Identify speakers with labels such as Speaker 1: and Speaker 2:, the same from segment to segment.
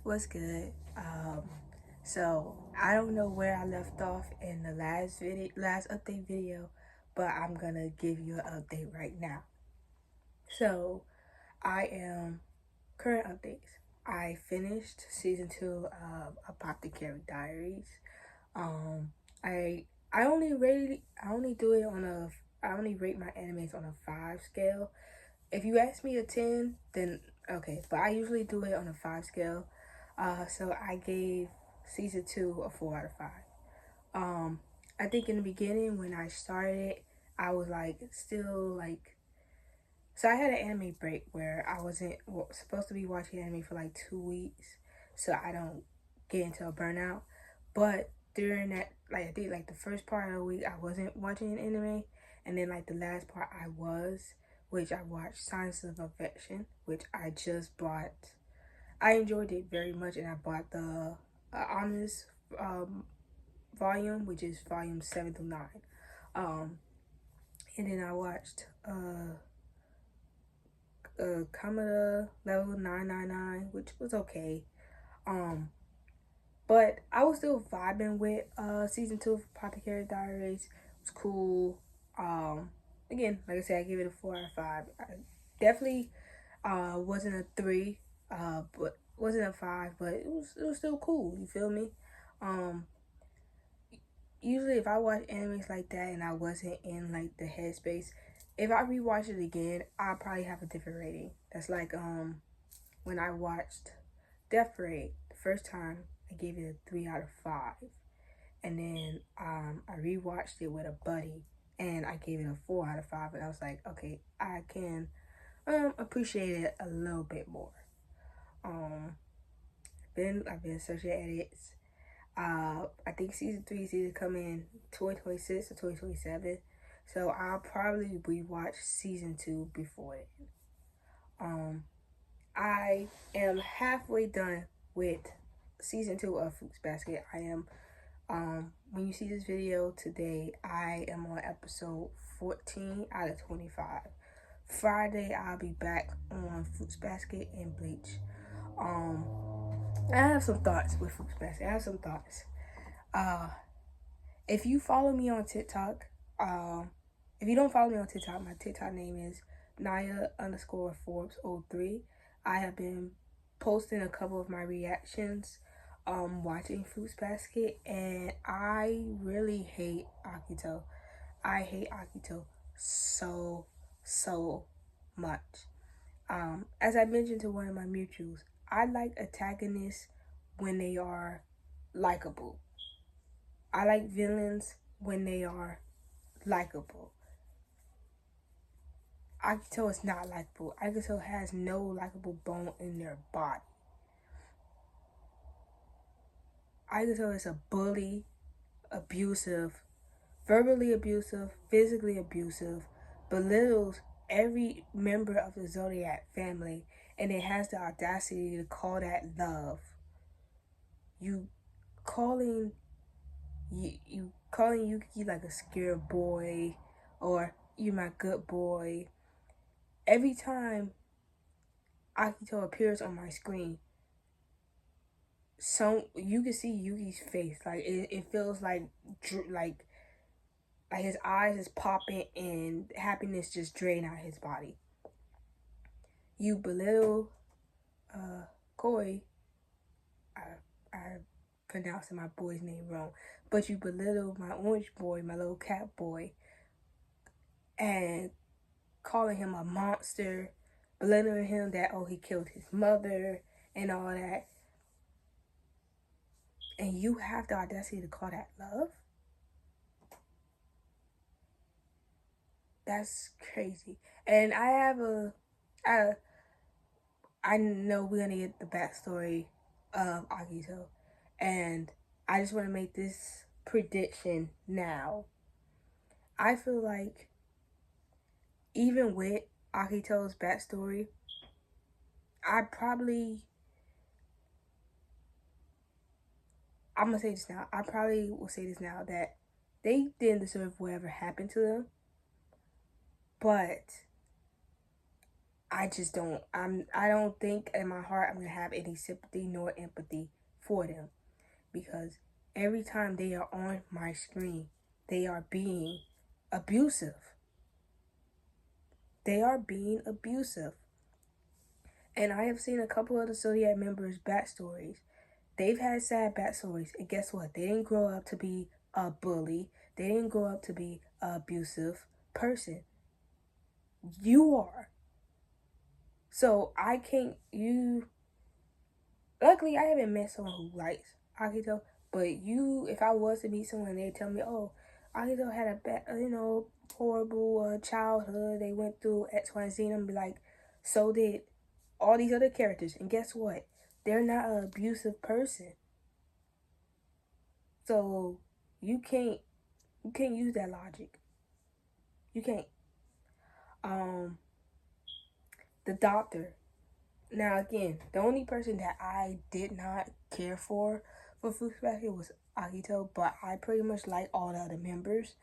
Speaker 1: What's good? So I don't know where I left off in the last update video, but I'm gonna give you an update right now. So I am current updates. I finished season 2 of Apothecary Diaries. Um, I only do it on a I only rate my animes on a 5 scale. If you ask me a 10, then okay, but I usually do it on a 5 scale. So I gave season 2 a 4 out of 5. Um, I think in the beginning when I started, I was like still like, so I had an anime break where I wasn't supposed to be watching anime for like 2 weeks, so I don't get into a burnout. But during that, like I think like the first part of the week, I wasn't watching anime, and then like the last part, I was, which I watched Science of Affection, which I just bought. I enjoyed it very much, and I bought the Honest volume, which is volume 7 through 9. Um, and then I watched Kamada Level 999, which was okay. Um, but I was still vibing with season 2 of Apothecary Diaries. It was cool. Again, like I said, I give it a 4 out of 5. I definitely wasn't a 3, but wasn't a 5, but it was still cool. You feel me? Um, Usually if I watch animes like that and I wasn't in like the headspace, if I rewatch it again, I'll probably have a different rating. That's like when I watched Death Parade the first time, I gave it a 3 out of 5, and then I rewatched it with a buddy and I gave it a 4 out of 5, and I was like, okay, I can appreciate it a little bit more. Um, then I've been searching edits. I think season 3 is either coming in 2026 or 2027. So I'll probably rewatch season 2 before it. Um, I am halfway done with season 2 of Fruits Basket. I am, when you see this video today, I am on episode 14 out of 25. Friday, I'll be back on Fruits Basket and Bleach. Um, I have some thoughts with Fruits Basket. I have some thoughts. Uh, If you follow me on TikTok, if you don't follow me on TikTok, my TikTok name is Naya_Forbes03. I have been posting a couple of my reactions, watching Fruits Basket, and I really hate Akito. I hate Akito so, so much. As I mentioned to one of my mutuals, I like antagonists when they are likable. I like villains when they are likable. Akito is not likable. Akito has no likable bone in their body. Akito is a bully, abusive, verbally abusive, physically abusive, belittles every member of the Zodiac family, and it has the audacity to call that love. You calling you calling Yuki like a scared boy, or you my good boy. Every time Akito appears on my screen, so you can see Yuki's face. Like it feels like like his eyes is popping and happiness just drain out his body. You belittle Koi. I I pronouncing my boy's name wrong, but you belittle my orange boy, my little cat boy, and calling him a monster, belittling him that he killed his mother and all that. And you have the audacity to call that love? That's crazy. And I I know we're gonna get the backstory of Akito, and I just want to make this prediction now. I feel like even with Akito's backstory, I probably I'm gonna say this now. I probably will say this now that they didn't deserve whatever happened to them, but I just don't. I don't think in my heart I'm gonna have any sympathy nor empathy for them, because every time they are on my screen, they are being abusive. They are being abusive. And I have seen a couple of the Zodiac members' backstories. They've had sad backstories, and guess what? They didn't grow up to be a bully. They didn't grow up to be an abusive person. You are. So I can't. You. Luckily, I haven't met someone who likes Akito. But you, if I was to meet someone, they tell me, "Oh, Akito had a bad, horrible childhood. They went through X, Y, and Z." And I'm be like, so did all these other characters. And guess what? They're not an abusive person. So you can't use that logic. You can't. Um, the doctor. Now again, the only person that I did not care for Fruits Basket was Akito, but I pretty much like all the other members.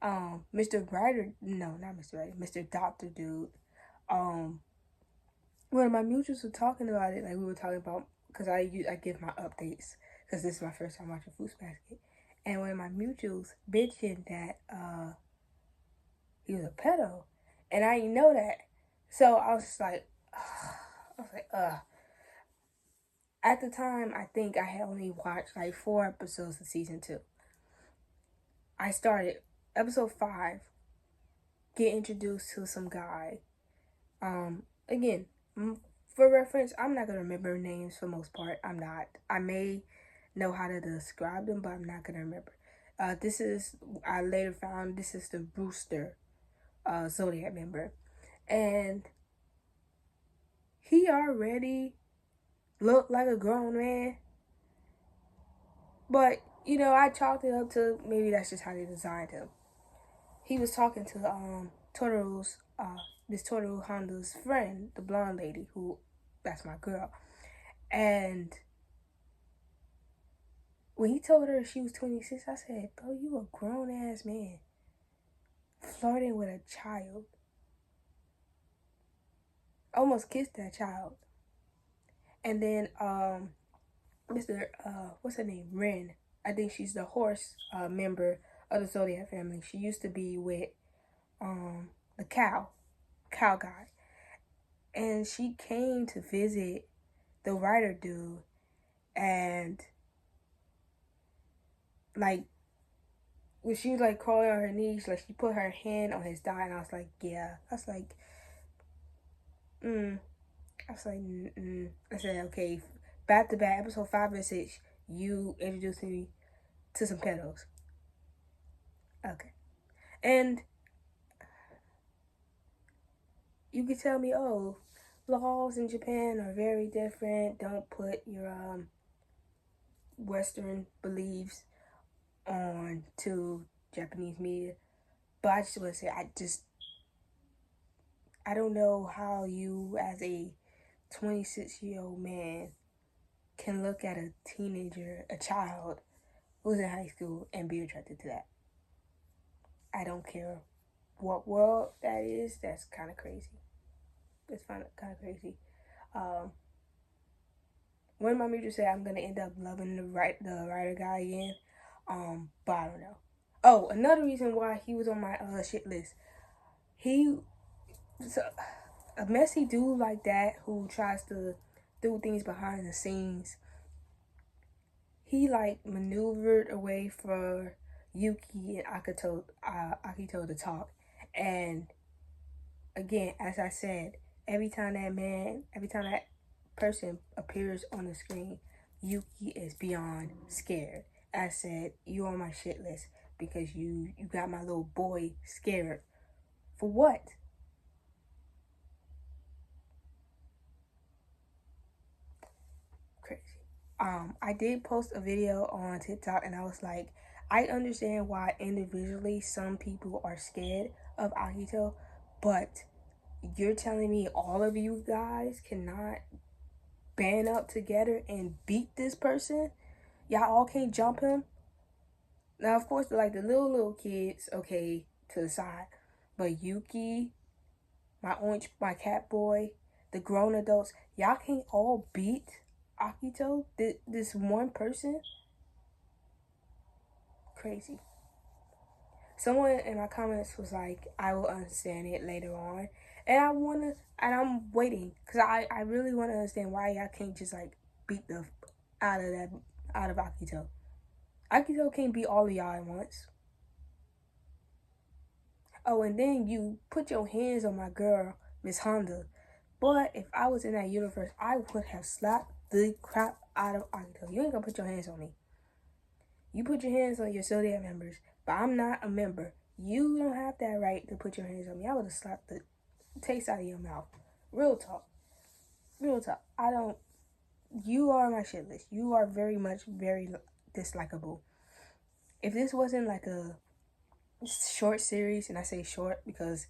Speaker 1: Mr. Ryder, no, not Mr. Ryder, Mr. Doctor Dude. Um, one of my mutuals were talking about it, like we were talking about, because I give my updates because this is my first time watching Fruits Basket, and one of my mutuals mentioned that he was a pedo, and I didn't know that, so I was just like, At the time, I think I had only watched like 4 episodes of season 2. I started episode 5, get introduced to some guy. Again, for reference, I'm not gonna remember names for most part. I'm not. I may know how to describe them, but I'm not gonna remember. This is I later found this is the Rooster, Zodiac member, and he already looked like a grown man, but I chalked it up to maybe that's just how they designed him. He was talking to Toru's this Toru Honda's friend, the blonde lady, who that's my girl. And when he told her she was 26, I said, "Bro, you a grown ass man flirting with a child." Almost kissed that child. And then Mr. What's her name? Ren. I think she's the horse member of the Zodiac family. She used to be with the cow guy. And she came to visit the writer dude, and like when she was like crawling on her knees, like she put her hand on his thigh, and I was like, yeah. I was like, I was like, I said, okay, back to back, episode 5 and 6, you introduced me to some pedos. Okay. And you could tell me, oh, laws in Japan are very different. Don't put your Western beliefs on to Japanese media. But I just want to say, I don't know how you, as a 26-year-old man, can look at a teenager, a child who's in high school, and be attracted to that. I don't care what world that is. That's kind of crazy. It's kind of crazy. One of my majors said I'm gonna end up loving the writer guy again. But I don't know. Oh, another reason why he was on my shit list. He so a messy dude like that who tries to do things behind the scenes. He like maneuvered away for Yuki and Akito to talk, and again, as I said, every time that person appears on the screen, Yuki is beyond scared. I said, you on my shit list because you got my little boy scared. For what? Crazy. I did post a video on TikTok, and I was like, I understand why individually some people are scared of Akito, but you're telling me all of you guys cannot band up together and beat this person? Y'all all can't jump him? Now, of course, like the little kids, okay, to the side. But Yuki, my cat boy, the grown adults, y'all can't all beat Akito, this one person. Crazy. Someone in my comments was like, I will understand it later on. And I'm waiting. Because I really want to understand why y'all can't just like beat the out of that, out of Akito. Akito can't beat all of y'all at once. Oh, and then you put your hands on my girl, Miss Honda. But if I was in that universe, I would have slapped the crap out of Akito. You ain't gonna put your hands on me. You put your hands on your Zodiac members, but I'm not a member. You don't have that right to put your hands on me. I would have slapped the taste out of your mouth. Real talk. Real talk. I don't. You are my shit list. You are very much very dislikable. If this wasn't like a short series, and I say short because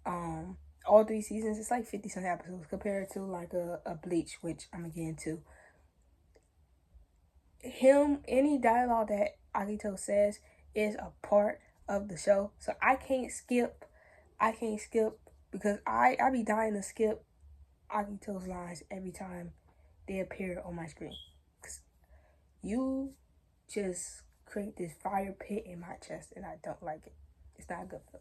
Speaker 1: all 3 seasons, it's like 50 some episodes compared to like a Bleach, which I'm gonna get into. Any dialogue that Akito says is a part of the show, so I can't skip because I be dying to skip Akito's lines every time they appear on my screen. Cause you just create this fire pit in my chest, and I don't like it. It's not good for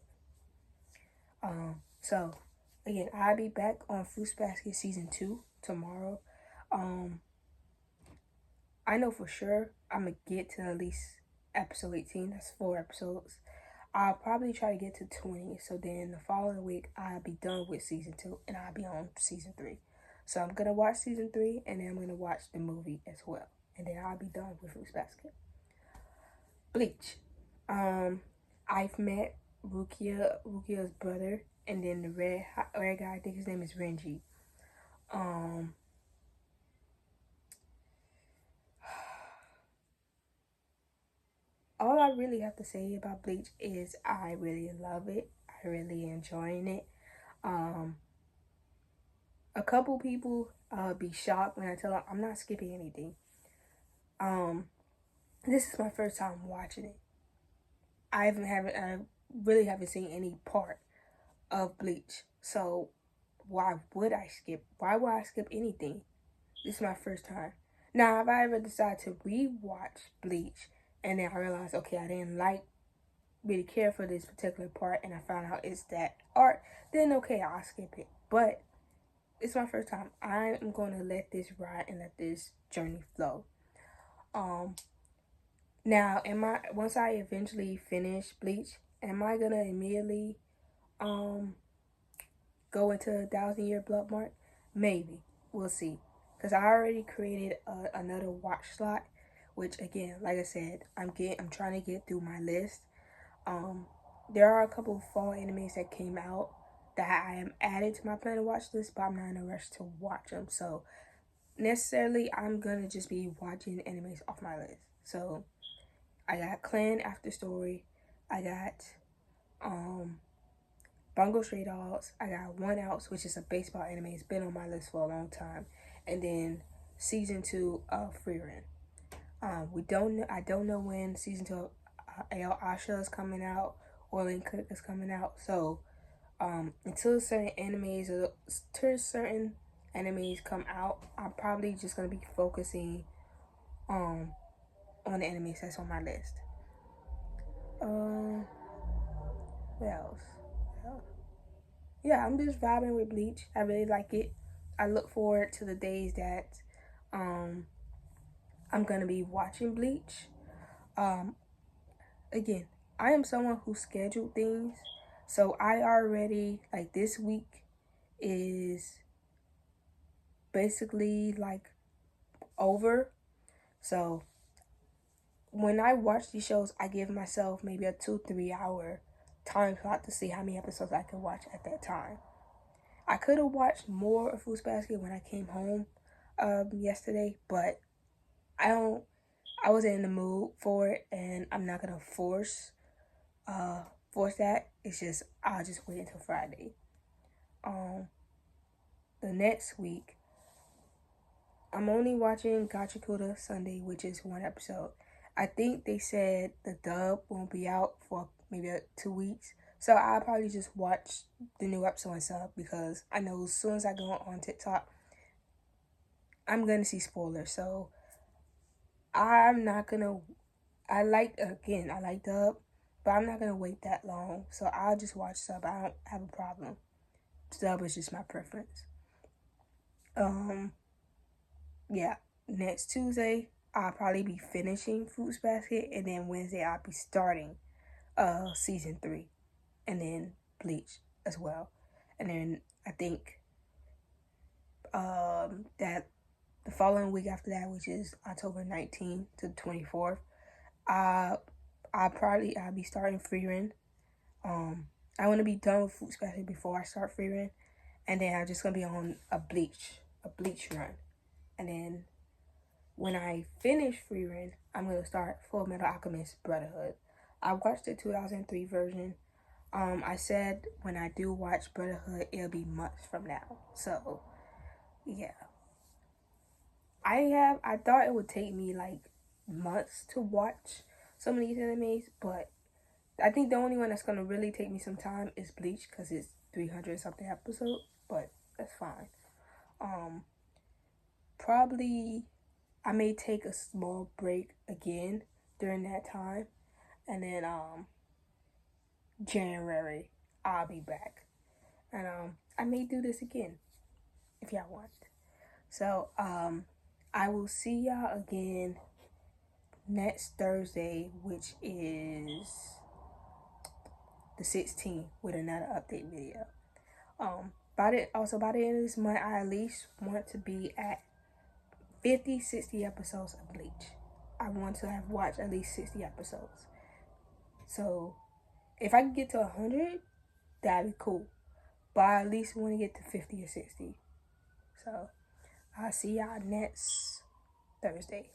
Speaker 1: me. So again, I'll be back on Fruits Basket season 2 tomorrow. I know for sure I'm gonna get to at least episode 18. That's 4 episodes. I'll probably try to get to 20. So then the following week, I'll be done with season 2 and I'll be on season 3. So I'm gonna watch season 3 and then I'm gonna watch the movie as well. And then I'll be done with Fruits Basket. Bleach. I've met Rukia's brother, and then the red guy, I think his name is Renji. All I really have to say about Bleach is I really love it. I really enjoying it. A couple people be shocked when I tell them I'm not skipping anything. This is my first time watching it. I really haven't seen any part of Bleach. So why would I skip? Why would I skip anything? This is my first time. Now, if I ever decide to rewatch Bleach and then I realize, okay, I didn't really care for this particular part and I found out it's that art, then okay, I'll skip it. But it's my first time. I'm going to let this ride and let this journey flow. Now, once I eventually finish Bleach, am I gonna immediately go into 1,000-year blood mark? Maybe. We'll see. Because I already created another watch slot, which again, like I said, I'm trying to get through my list. There are a couple of fall animes that came out that I am added to my plan to watch list, but I'm not in a rush to watch them. So necessarily, I'm gonna just be watching animes off my list. So I got Clan After Story. I got Bungo Stray Dogs. I got One Outs, which is a baseball anime. It's been on my list for a long time. And then season 2 of Frieren. I don't know when season 2 of Al Asha is coming out or Link Cook is coming out. So until certain animes come out, I'm probably just gonna be focusing on the animes that's on my list. What else? Yeah, I'm just vibing with Bleach. I really like it. I look forward to the days that I'm gonna be watching Bleach. Again, I am someone who scheduled things, so I already like this week is basically like over. So when I watch these shows, I give myself maybe a 2-3 hour time slot to see how many episodes I can watch at that time. I could have watched more of Fruits Basket when I came home yesterday, but I wasn't in the mood for it, and I'm not gonna force that. It's just I'll just wait until Friday. The next week, I'm only watching Gachikuta Sunday, which is 1 episode. I think they said the dub won't be out for maybe 2 weeks, So I'll probably just watch the new episode and sub, because I know as soon as I go on TikTok, I'm gonna see spoilers. So I'm not gonna. I like dub, but I'm not gonna wait that long. So I'll just watch sub. I don't have a problem. Sub is just my preference. Um, yeah. Next Tuesday, I'll probably be finishing Fruits Basket, and then Wednesday I'll be starting season 3, and then Bleach as well. And then I think that the following week after that, which is October 19th to 24th, uh I'll be starting Frieren. I want to be done with Fruits Basket before I start Frieren, and then I'm just gonna be on a bleach run. And then when I finish Frieren, I'm gonna start Full Metal Alchemist Brotherhood. I watched the 2003 version. I said when I do watch Brotherhood, it'll be months from now. So yeah, I thought it would take me like months to watch some of these animes, but I think the only one that's gonna really take me some time is Bleach, because it's 300 something episodes. But that's fine. Um, Probably I may take a small break again during that time, and then January I'll be back, and I may do this again if y'all want. So I will see y'all again next Thursday, which is the 16th, with another update video. By the end of this month, I at least want to be at 50, 60 episodes of Bleach. I want to have watched at least 60 episodes. So if I can get to 100, that'd be cool. But I at least want to get to 50 or 60. So I'll see y'all next Thursday.